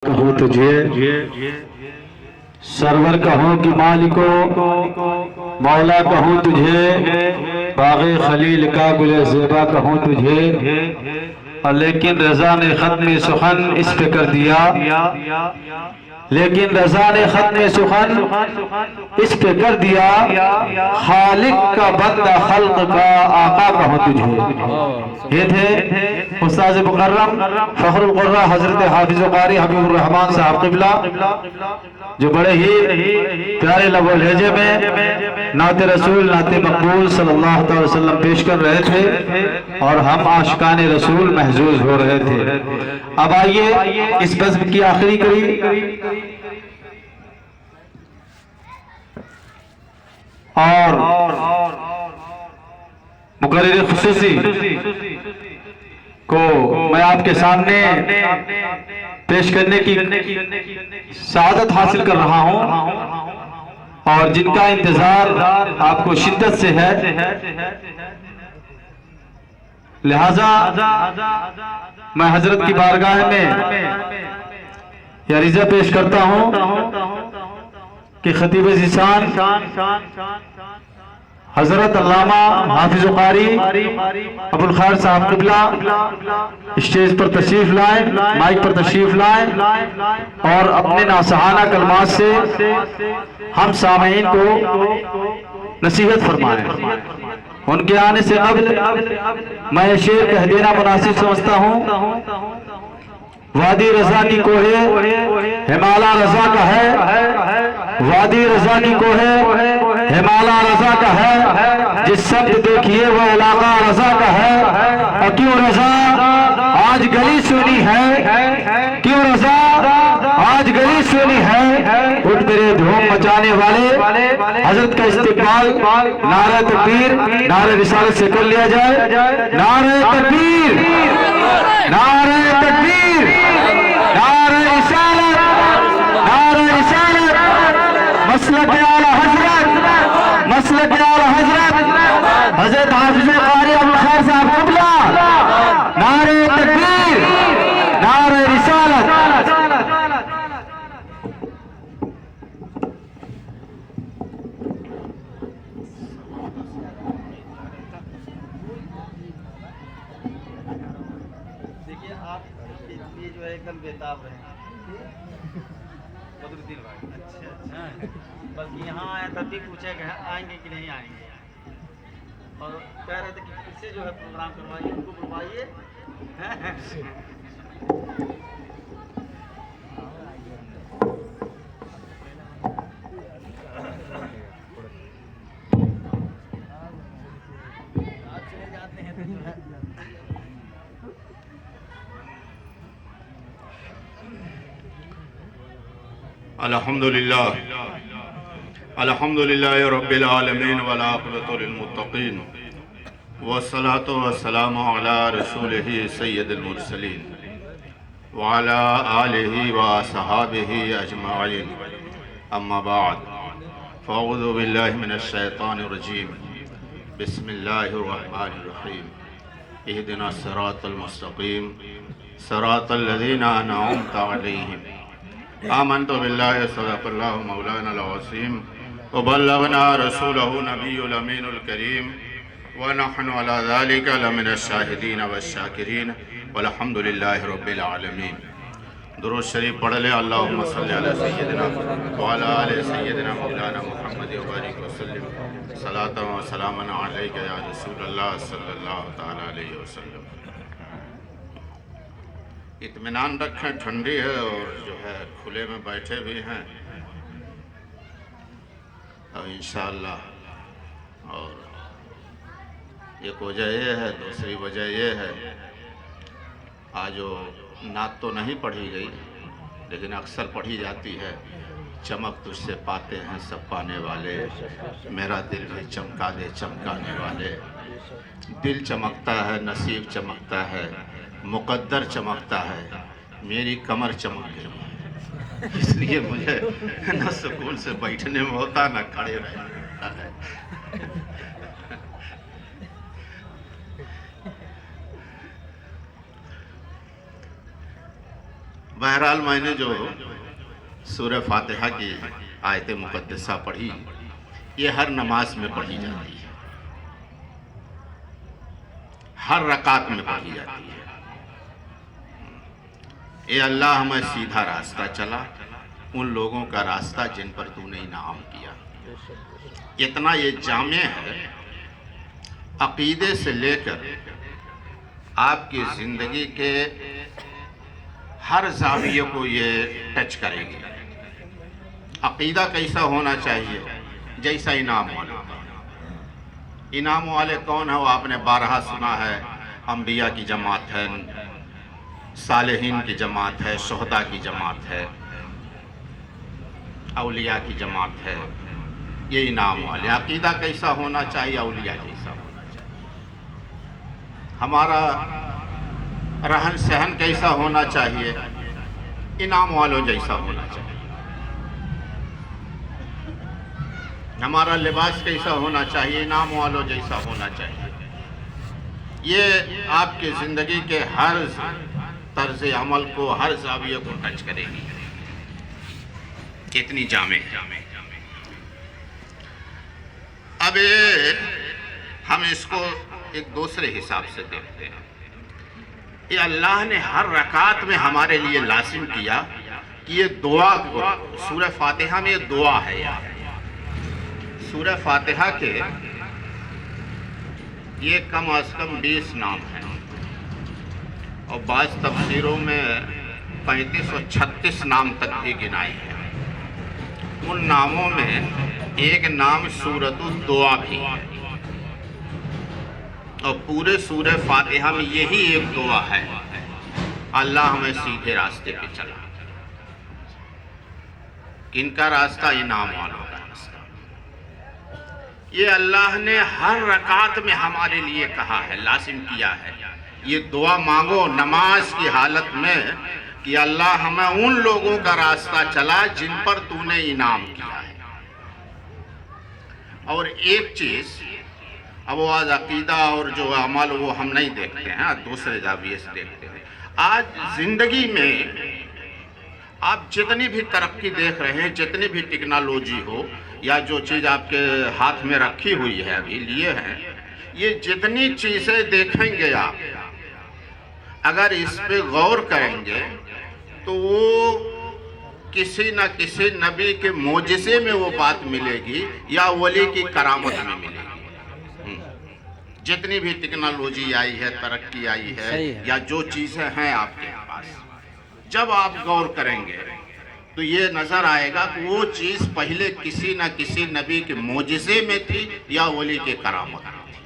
कहूँ तुझे सरवर कहूँ कि मालिको मौला कहूँ तुझे बाग़े खलील का गुले ज़ेबा कहूँ तुझे। लेकिन रज़ा ने ख़त्म सुखन इस पे कर दिया, लेकिन रज़ा ने ख़त्म सुखन इस पे कर दिया। खालिक का बंदा खल्क का आका कहूँ तुझे। ये थे उस्ताद मुकर्रम फ़खरुल क़ुर्रा हज़रत हाफ़िज़ क़ारी हबीबुर रहमान साहब क़िबला, जो बड़े ही प्यारे लबो लहजे में नाते रसूल नाते मकबूल सल्लल्लाहु अलैहि वसल्लम पेश कर रहे थे और हम आशिकाने रसूल महजूज हो रहे थे। अब आइए इस बज़्म की आखिरी कड़ी और मुकर्रिर खुसूसी को मैं आपके सामने पेश करने की सआदत हासिल कर रहा हूं और जिनका इंतजार आपको शिद्दत से है, लिहाजा मैं हजरत की बारगाह में यह रिज़ा पेश करता हूं कि खतीब ज़िसान हजरत अल्लामा हाफिज़ क़ारी अबुल खैर साहब क़िबला स्टेज पर तशरीफ लाएं, माइक पर तशरीफ लाएं और अपने नासहाना कलमात से हम सामीन को नसीहत फरमाएं। उनके आने से कब्ल मैं शेर कह देना मुनासिब समझता हूँ। वादी रजा की कोहे हिमालय रजा का है, वादी रजा की कोहे हिमालय रजा का है। जिस शब्द देखिए वो इलाका रजा का है। और क्यों रजा आज गली सुनी है, क्यों रजा आज गली सुनी है। उठ मेरे धूम मचाने वाले हजरत का इस्तिकबाल नारे तकबीर नारे रिसालत से कर लिया जाए। नारे तकबीर नारे तकबीर नारे रिसालत नारे रिसालत। मसलक आला हजरत मसलक आला हजरत हजरत हाफिज़ क़ारी अबुल खैर साहब क़िबला। नारे तकबीर नारे रिसालत। देखिए आप ये जो है एकदम बेताब रहे बदरुद्दीन भाई। अच्छा बल्कि यहाँ आया तब भी पूछा कि आएंगे कि नहीं आएंगे, और कह रहे थे कि फिर से जो है प्रोग्राम करवाइए, उनको बुलवाइए। आप चले जाते हैं तो जो है अल्हम्दुलिल्लाह रब्बिल आलमीन वल आक़िबतु लिल मुत्तक़ीन वस्सलातु वस्सलामु अला रसूलिही सय्यिदिल मुरसलीन व अला आलिही व अस्हाबिही अजमाइन। अम्मा बाद फ़अऊज़ु बिल्लाहि मिनश शैतानिर रजीम। बिस्मिल्लाहिर रहमानिर रहीम। इहदिनस सिरातल मुस्तक़ीम सिरातल लज़ीना अनअमता अलैहिम। आमन्तु बिल्लाहि सदक़ल्लाहु मौलाना अल-अज़ीम व बल्लगना रसूलहु नबियुल अमीनुल करीम व नहनु अला ज़ालिका लमिनश शाहिदीन वश-शाकिरीन वल्हम्दुलिल्लाहि रब्बिल आलमीन। दुरूद शरीफ पढ़ ले। अल्लाहुम्मा सल्लि अला सय्यिदिना व अला आलि सय्यिदिना मौलाना मुहम्मद व बारिक व सल्लिम सलातन व सलामन अलैका या रसूलल्लाह सल्लल्लाहु तआला अलैहि वसल्लम। इत्मीनान रखें, ठंडी है और जो है खुले में बैठे भी हैं और इंशाअल्लाह। और एक वजह ये है, दूसरी वजह ये है आज वो नात तो नहीं पढ़ी गई लेकिन अक्सर पढ़ी जाती है। चमक तुझसे पाते हैं सब पाने वाले, मेरा दिल भी चमका दे चमकाने वाले। दिल चमकता है, नसीब चमकता है, मुकद्दर चमकता है, मेरी कमर चमक गई। इसलिए मुझे न सुकून से बैठने में होता न खड़े रहने होता है। बहरहाल मैंने जो सूरह फातिहा की आयत मुक़द्दसा पढ़ी, ये हर नमाज में पढ़ी जाती है, हर रकात में पढ़ी जाती है। ये अल्लाह हमें सीधा रास्ता चला, उन लोगों का रास्ता जिन पर तूने इनाम किया। इतना ये जामे है, अकीदे से लेकर आपकी ज़िंदगी के हर ज़ाविये को ये टच करेगी। अकीदा कैसा होना चाहिए? जैसा इनाम वाला। इनाम वाले कौन है? वो आपने बारहा सुना है। अंबिया की जमात है, सालेहीन की जमात है, शुहदा की जमात है, औलिया की जमात है। ये इनाम वाले। अकीदा कैसा होना चाहिए? औलिया जैसा होना चाहिए। हमारा रहन सहन कैसा होना चाहिए? इनाम वालों जैसा होना चाहिए। हमारा लिबास कैसा होना चाहिए? इनाम वालों जैसा होना चाहिए। ये आपकी ज़िंदगी के हर तर्ज अमल को, हर ज़ाविये को टच करेगी। कितनी जामे। अब ये हम इसको एक दूसरे हिसाब से देखते हैं। ये अल्लाह ने हर रकात में हमारे लिए लाजिम किया कि ये दुआ को, सूरह फातिहा में ये दुआ है। यार सूरह फातिहा के ये कम अज़ कम 20 नाम हैं और बाज़ तफसीरों में 35 और 36 नाम तक भी गिनाए हैं। उन नामों में एक नाम सूरतुल दुआ भी है और पूरे सूरह फातिहा में यही एक दुआ है, अल्लाह हमें सीधे रास्ते पे चला। किनका रास्ता? इनाम वालों का रास्ता। ये अल्लाह ने हर रकात में हमारे लिए कहा है, लाजिम किया है। ये दुआ मांगो नमाज की हालत में कि अल्लाह हमें उन लोगों का रास्ता चला जिन पर तूने इनाम किया है। और एक चीज़, अब वो आज अकीदा और जो अमल वो हम नहीं देखते हैं, दूसरे जाविये से देखते हैं। आज ज़िंदगी में आप जितनी भी तरक्की देख रहे हैं, जितनी भी टेक्नोलॉजी हो या जो चीज़ आपके हाथ में रखी हुई है, अभी लिए हैं, ये जितनी चीज़ें देखेंगे आप, अगर इस पे गौर करेंगे तो वो किसी न किसी नबी के मोजिज़े में वो बात मिलेगी या वली की करामत में मिलेगी। जितनी भी टेक्नोलॉजी आई है, तरक्की आई है या जो चीज़ें हैं आपके पास, जब आप गौर करेंगे तो ये नज़र आएगा कि वो चीज़ पहले किसी न किसी नबी के मोजिज़े में थी या वली के करामत में थी।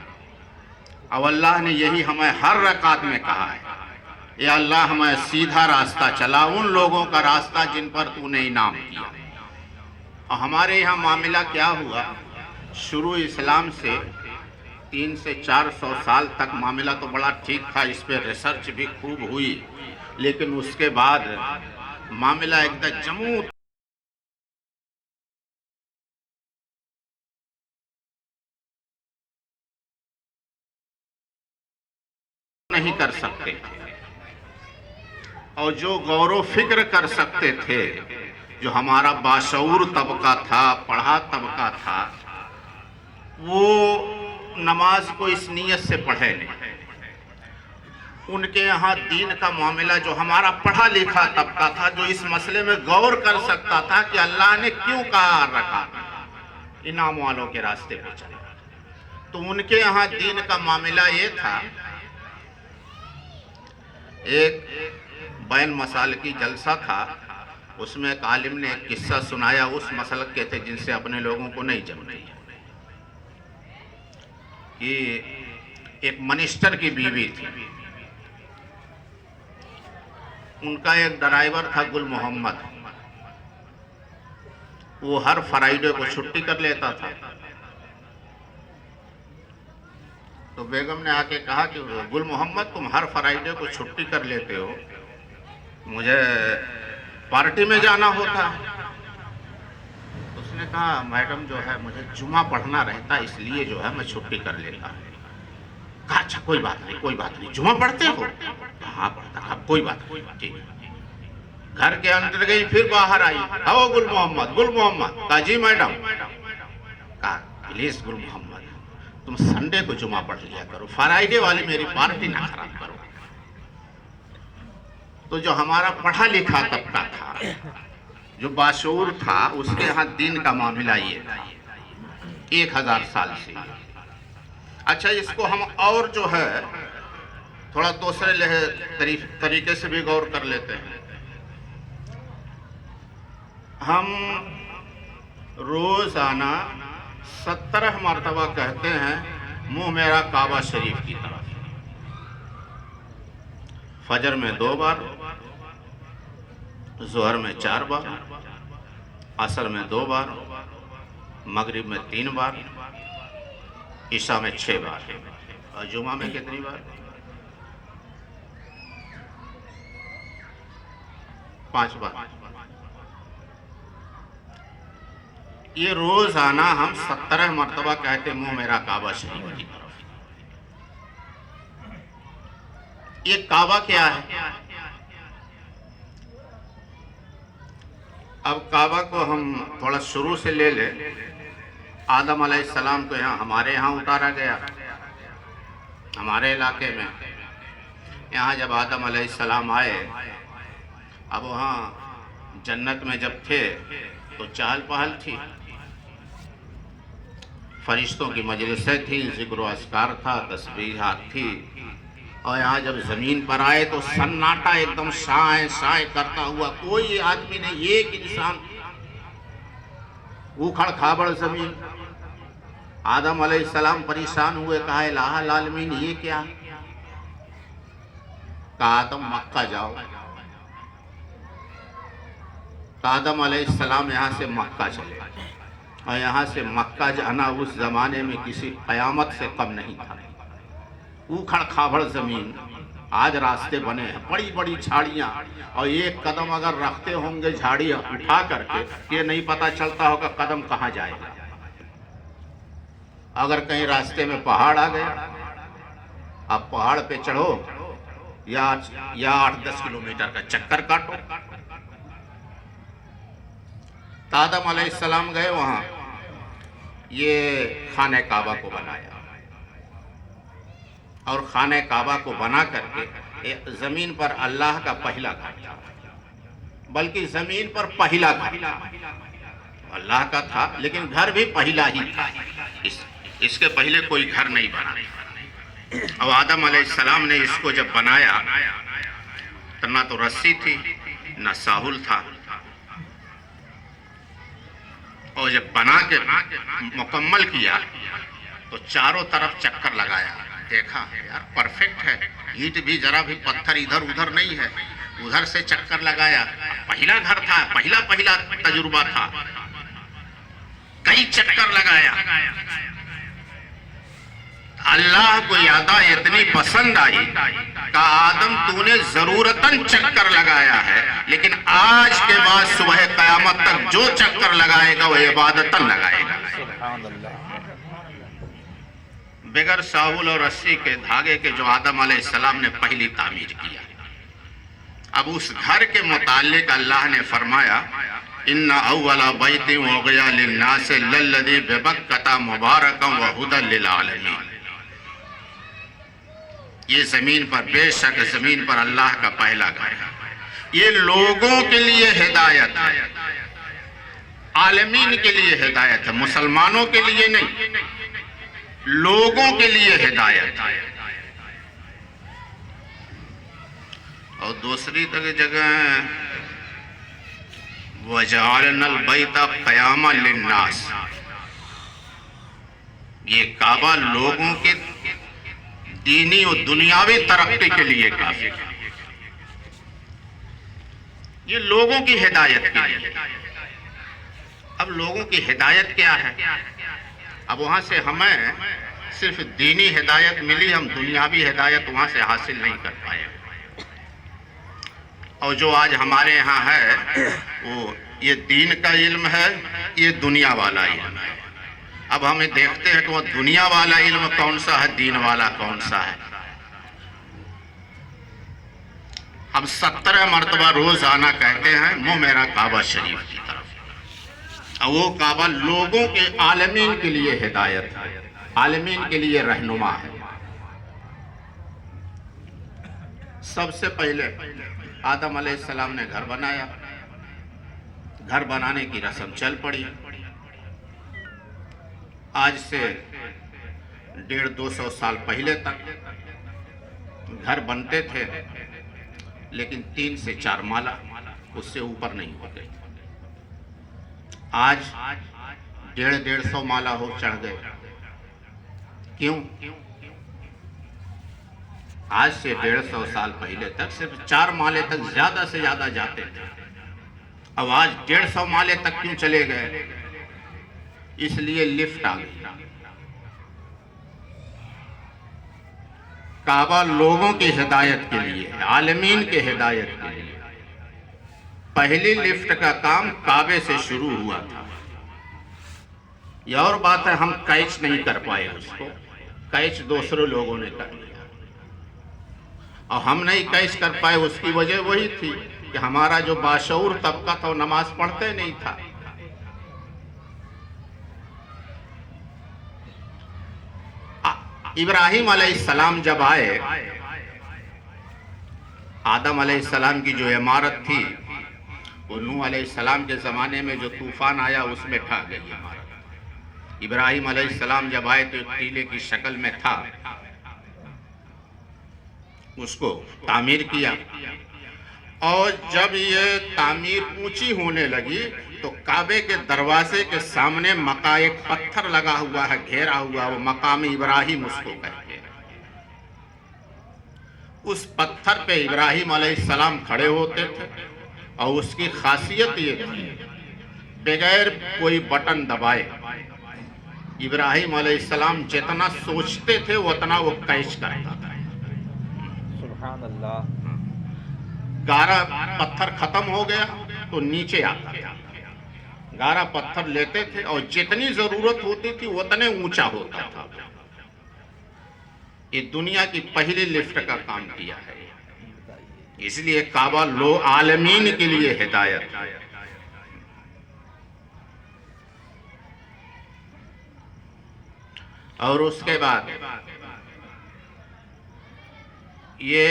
अब अल्लाह ने यही हमें हर रकात में कहा है, ये अल्लाह हमें सीधा रास्ता चला, उन लोगों का रास्ता जिन पर तूने इनाम किया। और हमारे यहाँ मामला क्या हुआ, शुरू इस्लाम से 300 से 400 साल तक मामला तो बड़ा ठीक था, इस पर रिसर्च भी खूब हुई, लेकिन उसके बाद मामला एकदम जमू नहीं कर सकते थे। और जो गौर फिक्र कर सकते थे, जो हमारा बाशऊर तबका था, पढ़ा तबका था, वो नमाज को इस नीयत से पढ़े नहीं। उनके यहाँ दीन का मामला, जो हमारा पढ़ा लिखा तबका था, जो इस मसले में गौर कर सकता था कि अल्लाह ने क्यों कहा रखा इनाम वालों के रास्ते पे चले, तो उनके यहाँ दीन का मामला ये था। एक बैन मसाल की जलसा था, उसमें एक आलिम ने एक किस्सा सुनाया, उस मसलक के थे जिनसे अपने लोगों को नहीं जमती, कि एक मिनिस्टर की बीवी थी, उनका एक ड्राइवर था गुल मोहम्मद, वो हर फ्राइडे को छुट्टी कर लेता था। तो बेगम ने आके कहा कि गुल मोहम्मद, तुम हर फ्राइडे को छुट्टी कर लेते हो, मुझे पार्टी में जाना होता। उसने कहा मैडम जो है मुझे जुमा पढ़ना रहता, इसलिए जो है मैं छुट्टी कर लेता। कहा अच्छा कोई बात नहीं, कोई बात नहीं, जुमा पढ़ते हो? हाँ पढ़ता। कोई बात नहीं, ठीक है। घर के अंदर गई, फिर बाहर आई, आओ गुल मोहम्मद, गुल मोहम्मद। कहा जी मैडम। कहा प्लीज गुल मोहम्मद, तुम संडे को जुमा पढ़ लिया करो, फ्राइडे वाली मेरी पार्टी ना खराब करो। तो जो हमारा पढ़ा लिखा तबका था, जो बाशऊर था, उसके यहाँ दीन का मामला ये था 1000 साल से। अच्छा, इसको हम और जो है थोड़ा दूसरे तरीके से भी गौर कर लेते हैं। हम रोजाना 17 मरतबा कहते हैं मुंह मेरा काबा शरीफ की तरफ। फजर में 2 बार, जोहर में 4 बार, असर में 2 बार, मगरिब में 3 बार, ईशा में 6 बार, और जुमा में कितनी बार? 5 बार। ये रोजाना हम 17 मरतबा कहते मुंह मेरा काबा शरीफ की तरफ। ये काबा क्या है? अब काबा को हम थोड़ा शुरू से ले ले। आदम अलैहिस्सलाम को यहाँ हमारे यहाँ उतारा गया, हमारे इलाके में। यहाँ जब आदम अलैहिस्सलाम आए, अब वहाँ जन्नत में जब थे तो चहल पहल थी, फरिश्तों की मजलिसें थी, जिक्र व अस्कार था, तस्बीहात थी। और यहाँ जब ज़मीन पर आए तो सन्नाटा एकदम शाय शाय करता हुआ, कोई आदमी नहीं, एक इंसान, उखड़ खाबड़ ज़मीन। आदम अलैहिस्सलाम परेशान हुए, कहा इलाहुल आलमीन ये क्या? कहा आदम मक्का जाओ। तो आदम अलैहिस्सलाम यहाँ से मक्का चले, और यहाँ से मक्का जाना उस ज़माने में किसी क़यामत से कम नहीं था। उखड़ खाबड़ ज़मीन, आज रास्ते बने हैं, बड़ी बड़ी झाड़ियाँ, और एक कदम अगर रखते होंगे झाड़ी उठा करके, ये नहीं पता चलता होगा कदम कहाँ जाएगा। अगर कहीं रास्ते में पहाड़ आ गया, अब पहाड़ पे चढ़ो या 8-10 किलोमीटर का चक्कर काटो। आदम अलैहिस्सलाम गए वहाँ, ये खाने काबा को बनाया, और खाने काबा को बना करके ज़मीन पर अल्लाह का पहला घर था, बल्कि ज़मीन पर पहला घर अल्लाह का था, लेकिन घर भी पहला ही था। इसके पहले कोई घर नहीं बना। अब आदम अलैहिस्सलाम ने इसको जब बनाया तो ना तो रस्सी थी, ना साहुल था, और जब बना के मुकम्मल किया तो चारों तरफ चक्कर लगाया, देखा यार परफेक्ट है, ईंट भी जरा भी पत्थर इधर उधर नहीं है, उधर से चक्कर लगाया। पहला घर था, पहला तजुर्बा था, कई चक्कर लगाया। अल्लाह को यादा इतनी पसंद आई कि आदम तूने जरूरतन चक्कर लगाया है, लेकिन आज के बाद सुबह कयामत तक जो चक्कर लगाएगा वो इबादतन लगाएगा। बगैर साहुल और रस्सी के धागे के जो आदम अलैहिस्सलाम ने पहली तामीर किया। अब उस घर के मुताल्लिक अल्लाह ने फरमाया, इन्ना अव्वला बैतिन वुदिअ लिन्नास लल्लज़ी बिबक्कता मुबारकन व हुदन लिल आलमीन। ये जमीन पर, बेशक जमीन पर अल्लाह का पहला घर है। ये लोगों के लिए हिदायत है, आलमीन के लिए हिदायत है, मुसलमानों के लिए नहीं, लोगों के लिए हिदायत है। और दूसरी जगह वजअलनल बैता क़यामन लिन्नास, ये काबा लोगों के दीनी और दुनियावी तरक्की के लिए काफी है, ये लोगों की हिदायत के लिए। अब लोगों की हिदायत क्या है? अब वहां से हमें सिर्फ दीनी हिदायत मिली, हम दुनियावी हिदायत वहां से हासिल नहीं कर पाए। और जो आज हमारे यहाँ है वो ये दीन का इल्म है, ये दुनिया वाला इल्म है। अब हमें देखते हैं कि वो दुनिया वाला इल्म कौन सा है, दीन वाला कौन सा है। हम 17 मरतबा रोजाना कहते हैं मुँह मेरा काबा शरीफ की तरफ। और वो काबा लोगों के आलमीन के लिए हिदायत है, आलमीन के लिए रहनुमा है। सबसे पहले आदम अलैहिस्सलाम ने घर बनाया, घर बनाने की रस्म चल पड़ी। आज से 150-200 साल पहले तक घर बनते थे, लेकिन 3 से 4 माला, उससे ऊपर नहीं होते। आज 150-150 माला हो चढ़ गए। क्यों? आज से 150 साल पहले तक सिर्फ 4 माले तक ज्यादा से ज्यादा जाते थे। अब आज 150 माले तक क्यों चले गए? इसलिए लिफ्ट आ गई। काबा लोगों की हिदायत के लिए, आलमीन के हिदायत के लिए। पहली लिफ्ट का काम काबे से शुरू हुआ था। यह और बात है, हम कैच नहीं कर पाए उसको, कैच दूसरे लोगों ने कर लिया। और हम नहीं कैच कर पाए, उसकी वजह वही थी कि हमारा जो बाशऊर तबका था वो नमाज पढ़ते नहीं था। इब्राहिम अलैहिस्सलाम जब आए, आदम अलैहिस्सलाम की जो इमारत थी वो नूह अलैहिस्सलाम के ज़माने में जो तूफान आया उसमें ढह गई इमारत। इब्राहिम अलैहिस्सलाम जब आए तो एक टीले की शक्ल में था, उसको तामीर किया। और जब ये तामीर ऊंची होने लगी तो काबे के दरवाजे के सामने एक पत्थर लगा हुआ है, घेरा हुआ, वो मकाम इब्राहिम उसको कहते हैं। उस पत्थर पे इब्राहिम अलैहिस्सलाम खड़े होते थे और उसकी खासियत ये थी, बगैर कोई बटन दबाए इब्राहिम अलैहिस्सलाम जितना सोचते थे उतना वो कैच करता था। सुभान अल्लाह। गारा पत्थर खत्म हो गया तो नीचे आता था, गारा पत्थर लेते थे और जितनी जरूरत होती थी उतने ऊंचा होता था। ये दुनिया की पहली लिफ्ट का काम किया है। इसलिए काबा लो आलमीन के लिए हिदायत है। और उसके बाद ये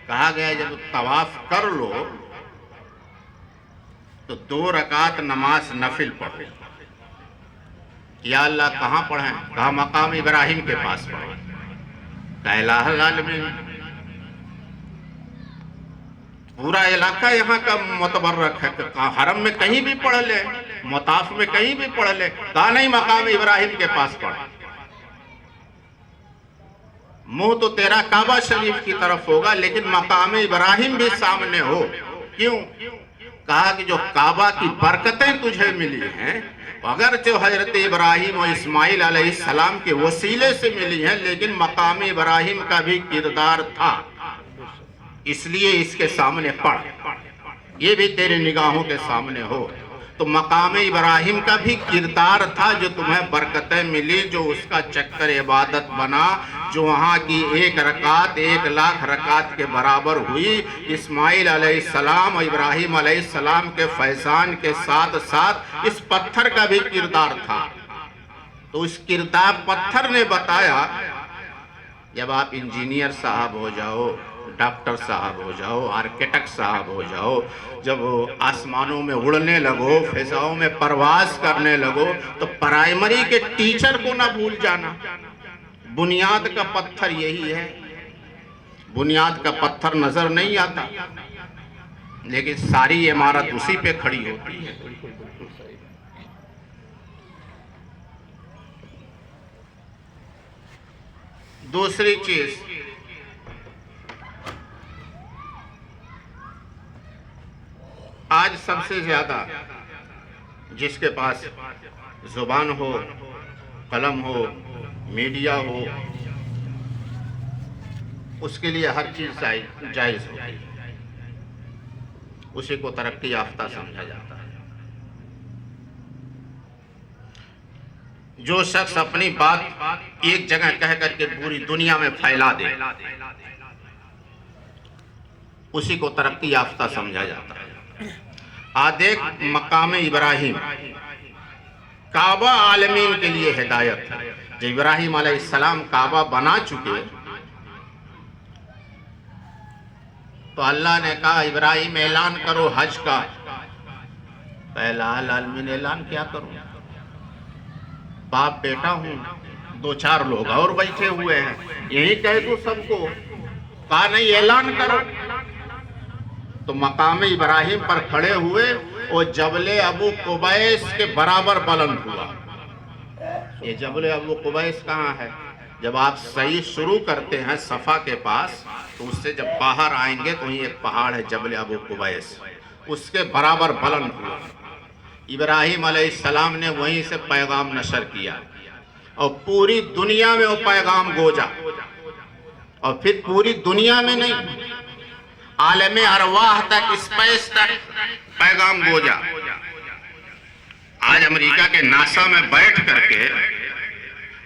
कहा गया जब तवाफ कर लो तो 2 रकात नमाज नफिल पढ़ो। या अल्लाह कहाँ पढ़ें? कहा मकाम इब्राहिम के पास पढ़ें। इलाहुल आलमीन, पूरा इलाका यहाँ का मुतबर्रक है। कहा हरम में कहीं भी पढ़ ले, मुताफ में कहीं भी पढ़ ले। कहा नहीं, मकाम इब्राहिम के पास पढ़। मुंह तो तेरा काबा शरीफ की तरफ होगा, लेकिन मकाम इब्राहिम भी सामने हो। क्यों? कहा कि जो काबा की बरकतें तुझे मिली हैं, अगर जो हजरत इब्राहिम और इस्माइल अलैहिस्सलाम के वसीले से मिली हैं, लेकिन मकाम इब्राहिम का भी किरदार था, इसलिए इसके सामने पढ़, ये भी तेरे निगाहों के सामने हो। तो मकाम इब्राहिम का भी किरदार था, जो तुम्हें बरकतें मिली, जो उसका चक्कर इबादत बना, जो वहाँ की 1 रकात 1 लाख रकात के बराबर हुई। इस्माइल अलैहिस्सलाम और इब्राहिम अलैहिस्सलाम के फैजान के साथ साथ इस पत्थर का भी किरदार था। तो उस किरदार पत्थर ने बताया, जब आप इंजीनियर साहब हो जाओ, डॉक्टर साहब हो जाओ, आर्किटेक्ट साहब हो जाओ, जब आसमानों में उड़ने लगो, फिजाओं में परवाज करने लगो, तो प्राइमरी के टीचर को ना भूल जाना। बुनियाद का पत्थर यही है। बुनियाद का पत्थर नजर नहीं आता, लेकिन सारी इमारत उसी पे खड़ी होती है। दूसरी चीज, आज सबसे ज्यादा जिसके पास जुबान हो, कलम हो, मीडिया हो, उसके लिए हर चीज जायज होती है। उसी को तरक्की याफ्ता समझा जाता है। जो शख्स अपनी बात एक जगह कह करके पूरी दुनिया में फैला दे, उसी को तरक्की याफ्ता समझा जाता है। आदेख मकाम इब्राहिम काबा आलमीन के लिए हिदायत है। जब इब्राहिम अलैहिस्सलाम काबा बना चुके तो अल्लाह ने कहा इब्राहिम ऐलान करो हज का। पहला आलमीन ऐलान क्या करूं, बाप बेटा हूं, 2-4 लोग और बैठे हुए हैं, यही कह दूं सबको। कहा नहीं, ऐलान करो। तो मकाम इब्राहिम पर खड़े हुए और जबले अबू कुबैस के बराबर बुलंद हुआ। ये जबले अबू कुबैस कहाँ है? जब आप सही शुरू करते हैं सफ़ा के पास तो उससे जब बाहर आएंगे तो वहीं एक पहाड़ है जबले अबू कुबैस, उसके बराबर बुलंद हुआ। इब्राहिम अलैहिस्सलाम ने वहीं से पैगाम नशर किया और पूरी दुनिया में वो पैगाम गोजा। और फिर पूरी दुनिया में नहीं, आलमे अरवाह तक, स्पेस तक पैगाम गोजा। आज अमेरिका के नासा में बैठ करके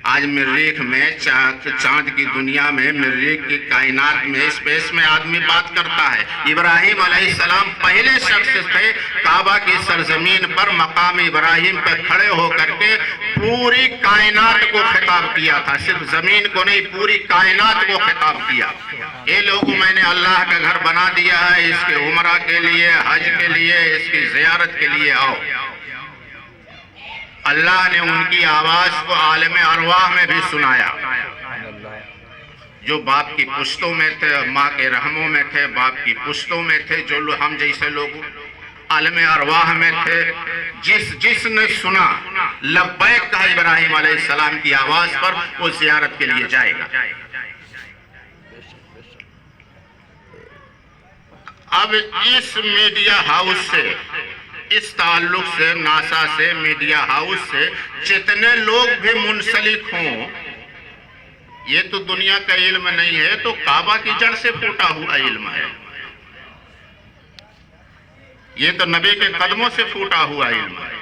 आज मरीख में चांद की दुनिया में, मरीख की कायनात में, स्पेस में आदमी बात करता है। इब्राहिम अलैहिस्सलाम पहले शख्स थे काबा की सरजमीन पर मकाम इब्राहिम पर खड़े होकर के पूरी कायनात को खिताब किया था। सिर्फ जमीन को नहीं, पूरी कायनात को खिताब किया। ये लोगों, मैंने अल्लाह का घर बना दिया है, इसके उमरा के लिए, हज के लिए, इसकी जियारत के लिए आओ। अल्लाह ने उनकी आवाज को आलमे अरवाह में भी सुनाया। जो बाप की पुश्तों में थे, माँ के रहमों में थे, बाप की पुश्तों में थे, जो लोग हम जैसे लोग आलमे अरवाह में थे, जिसने सुना लब्बैक कहा इब्राहिम अलैहिस्सलाम की आवाज पर, वो जियारत के लिए जाएगा। अब इस मीडिया हाउस से, इस ताल्लुक से, नासा से, मीडिया हाउस से जितने लोग भी मुंसलिक हों, ये तो दुनिया का इल्म नहीं है, तो काबा की जड़ से फूटा हुआ इल्म है। ये तो नबी के कदमों से फूटा हुआ इल्म है।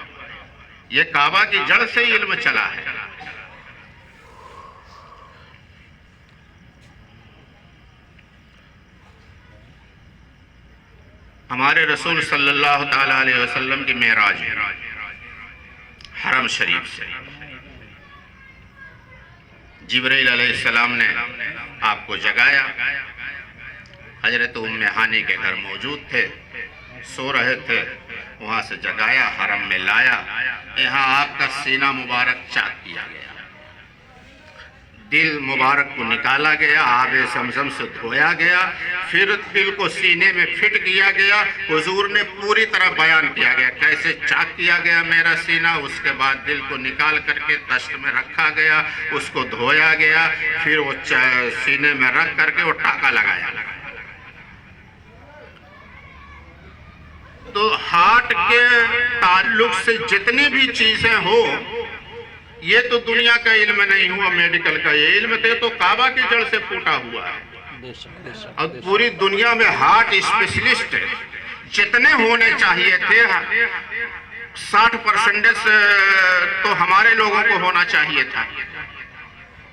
ये काबा की जड़ से इल्म चला है। हमारे रसूल सल्लल्लाहु ताला अलैहि वसल्लम की मेराज हरम शरीफ से जिब्रील अलैहिस्सलाम ने आपको जगाया। हजरत उम्मे हानी के घर मौजूद थे, सो रहे थे, वहां से जगाया, हरम में लाया। यहाँ आपका सीना मुबारक चाक किया गया, दिल मुबारक को निकाला गया, आबे समसम से धोया गया, फिर दिल को सीने में फिट किया गया। हुजूर ने पूरी तरह बयान किया गया कैसे चाक किया गया मेरा सीना। उसके बाद दिल को निकाल करके तश्त में रखा गया, उसको धोया गया, फिर वो सीने में रख करके वो टाका लगाया। तो हार्ट के ताल्लुक से जितनी भी चीजें हो, ये तो दुनिया का इल्म नहीं हुआ, मेडिकल का ये इल्म थे, तो काबा की जड़ से फूटा हुआ है। और पूरी दुनिया में हार्ट स्पेशलिस्ट जितने होने चाहिए थे, 60% तो हमारे लोगों को होना चाहिए था।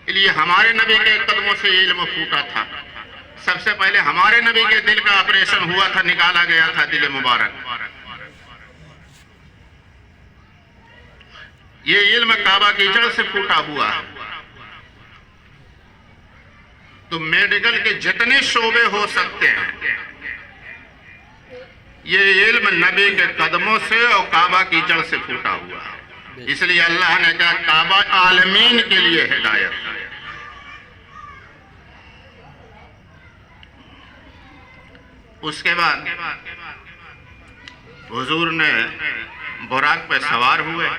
इसलिए हमारे नबी के कदमों से ये इल्म फूटा था। सबसे पहले हमारे नबी के दिल का ऑपरेशन हुआ था, निकाला गया था दिल मुबारक। ये इल्म काबा की जड़ से फूटा हुआ है। तो मेडिकल के जितने शोबे हो सकते हैं, ये इल्म नबी के कदमों से और काबा की जड़ से फूटा हुआ है। इसलिए अल्लाह ने कहा काबा आलमीन के लिए हिदायत है। उसके बाद हुजूर ने बुराक पे सवार हुए,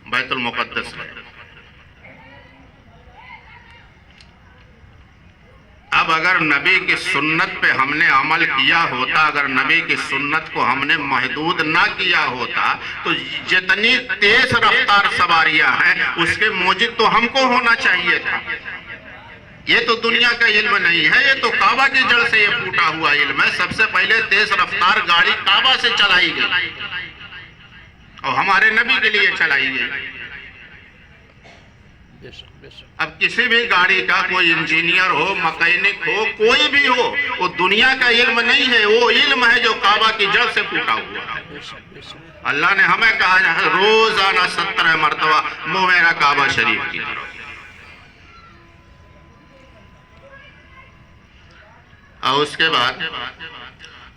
बैतुल मुक़द्दस में। अब अगर नबी की सुन्नत पे हमने अमल किया होता, अगर नबी की सुन्नत को हमने महदूद ना किया होता, तो जितनी तेज रफ्तार सवारियां हैं उसके मूजिब तो हमको होना चाहिए था। ये तो दुनिया का इल्म नहीं है, ये तो काबा की जड़ से ये फूटा हुआ इल्म है। सबसे पहले तेज रफ्तार गाड़ी काबा से चलाई गई और हमारे नबी के लिए चलाई गई। अब किसी भी गाड़ी का कोई इंजीनियर हो, मैकेनिक हो, कोई भी हो, वो दुनिया का इल्म नहीं है, वो इल्म है जो काबा की जड़ से फूटा हुआ है। अल्लाह ने हमें कहा है रोजाना 17 मरतबा मुंह मेरा काबा शरीफ की तरफ। और उसके बाद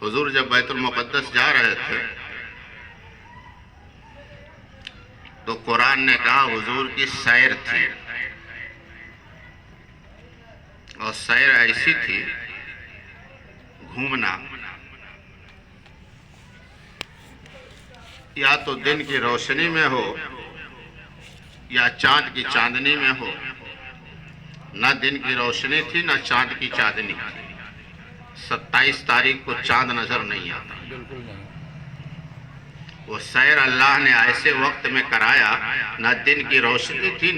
हुजूर जब बैतुल मुक़द्दस जा रहे थे तो कुरान ने कहा हुजूर की सैर थी, और सैर ऐसी थी, घूमना, या तो दिन की रोशनी में हो या चांद की चांदनी में हो। न दिन की रोशनी थी न चांद की चांदनी। 27 तारीख को चांद नजर नहीं आता। वो सैर अल्लाह ने ऐसे वक्त में कराया, न दिन की रोशनी थी